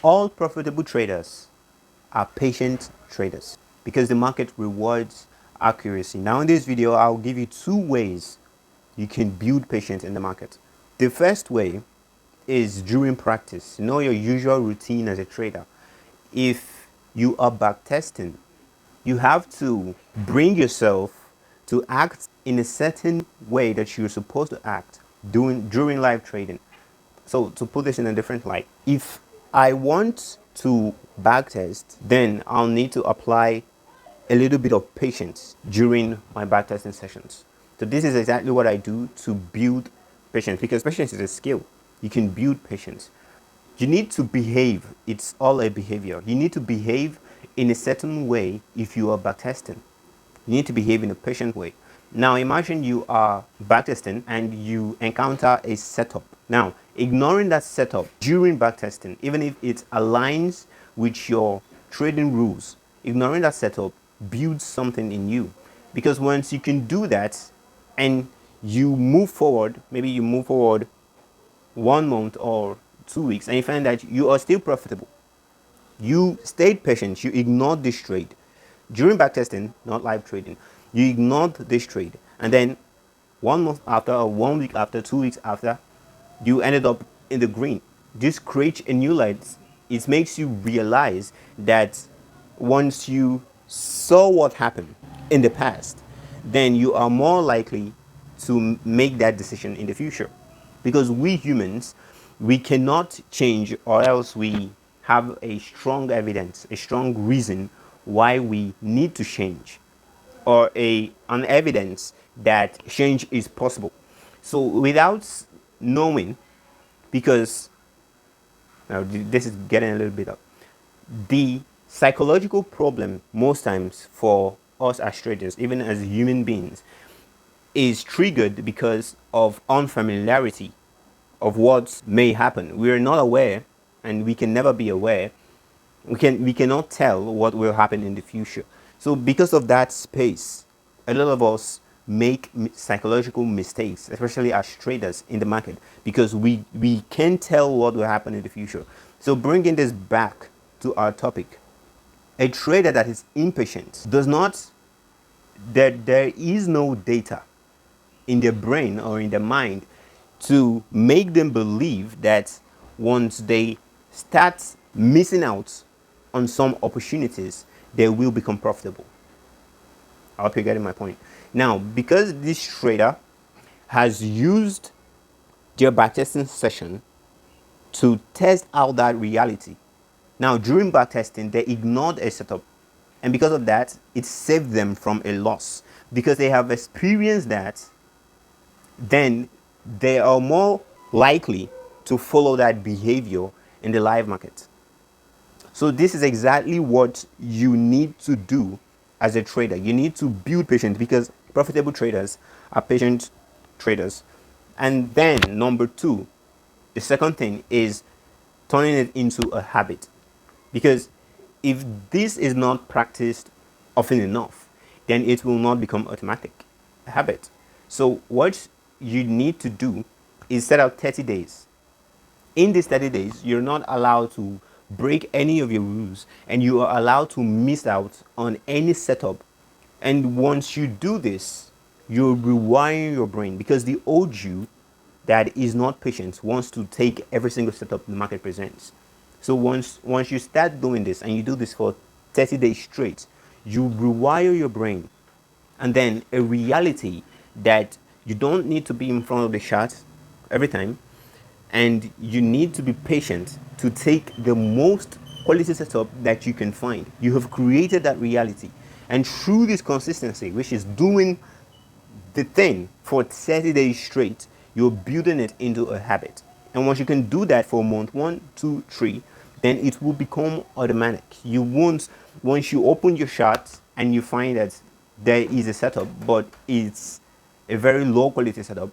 All profitable traders are patient traders because the market rewards accuracy. Now in this video, I'll give you 2 ways you can build patience in the market. The first way is during practice. Know your usual routine as a trader. If you are backtesting, you have to bring yourself to act in a certain way that you're supposed to act during live trading. So to put this in a different light, if I want to backtest, then I'll need to apply a little bit of patience during my backtesting sessions. So this is exactly what I do to build patience, because patience is a skill. You can build patience. You need to behave. It's all a behavior. You need to behave in a certain way if you are backtesting. You need to behave in a patient way. Now imagine you are backtesting and you encounter a setup. Now, ignoring that setup during backtesting, even if it aligns with your trading rules, ignoring that setup builds something in you. Because once you can do that and you move forward, maybe you move forward 1 month or 2 weeks, and you find that you are still profitable. You stayed patient, you ignored this trade. During backtesting, not live trading, you ignored this trade. And then 1 month after, or 1 week after, 2 weeks after, you ended up in the green. This creates a new light. It makes you realize that once you saw what happened in the past, then you are more likely to make that decision in the future. Because we humans, we cannot change, or else we have a strong evidence, a strong reason why we need to change, or an evidence that change is possible. So without knowing, because now this is getting a little bit up, the psychological problem most times for us as traders, even as human beings, is triggered because of unfamiliarity of what may happen. We are not aware, and we can never be aware. We cannot tell what will happen in the future. So because of that space, a lot of us make psychological mistakes, especially as traders in the market, because we can't tell what will happen in the future. So bringing this back to our topic, a trader that is impatient does not, there is no data in their brain or in their mind to make them believe that once they start missing out on some opportunities, they will become profitable. I hope you're getting my point. Now, because this trader has used their backtesting session to test out that reality. Now, during backtesting, they ignored a setup. And because of that, it saved them from a loss. Because they have experienced that, then they are more likely to follow that behavior in the live market. So this is exactly what you need to do as a trader. You need to build patience, because profitable traders are patient traders. And then number 2, the second thing is turning it into a habit. Because if this is not practiced often enough, then it will not become automatic, a habit. So what you need to do is set out 30 days. In these 30 days, you're not allowed to break any of your rules, and you are allowed to miss out on any setup. And once you do this, you're rewiring your brain, because the old you that is not patient wants to take every single setup the market presents. So once you start doing this, and you do this for 30 days straight, you rewire your brain. And then a reality that you don't need to be in front of the chart every time, and you need to be patient to take the most quality setup that you can find. You have created that reality, and through this consistency, which is doing the thing for 30 days straight, you're building it into a habit. And once you can do that for month 1, 2, 3, then it will become automatic. You won't, once you open your chart and you find that there is a setup, but it's a very low quality setup,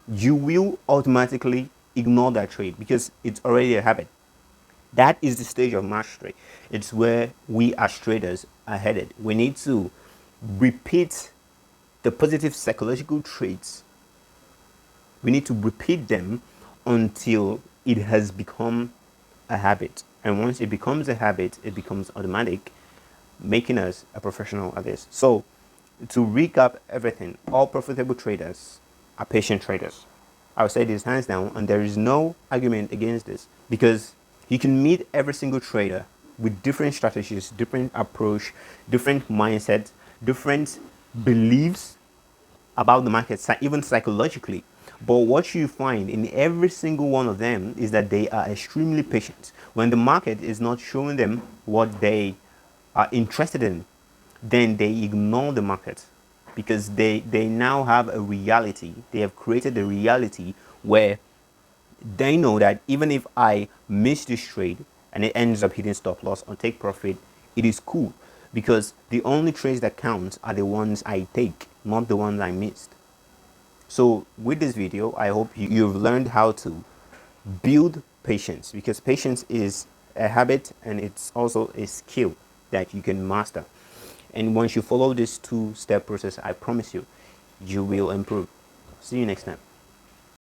you will automatically ignore that trade, because it's already a habit. That is the stage of mastery. It's where we as traders are headed. We need to repeat the positive psychological traits. We need to repeat them until it has become a habit. And once it becomes a habit, it becomes automatic, making us a professional at this. So, to recap everything, all profitable traders are patient traders. I would say this hands down, and there is no argument against this, because you can meet every single trader with different strategies, different approach, different mindset, different beliefs about the market, even psychologically. But what you find in every single one of them is that they are extremely patient. When the market is not showing them what they are interested in, then they ignore the market, because they now have a reality. They have created a reality where they know that even if I miss this trade and it ends up hitting stop loss or take profit, it is cool, because the only trades that count are the ones I take, not the ones I missed. So with this video, I hope you've learned how to build patience, because patience is a habit and it's also a skill that you can master. And once you follow this two-step process, I promise you, you will improve. See you next time.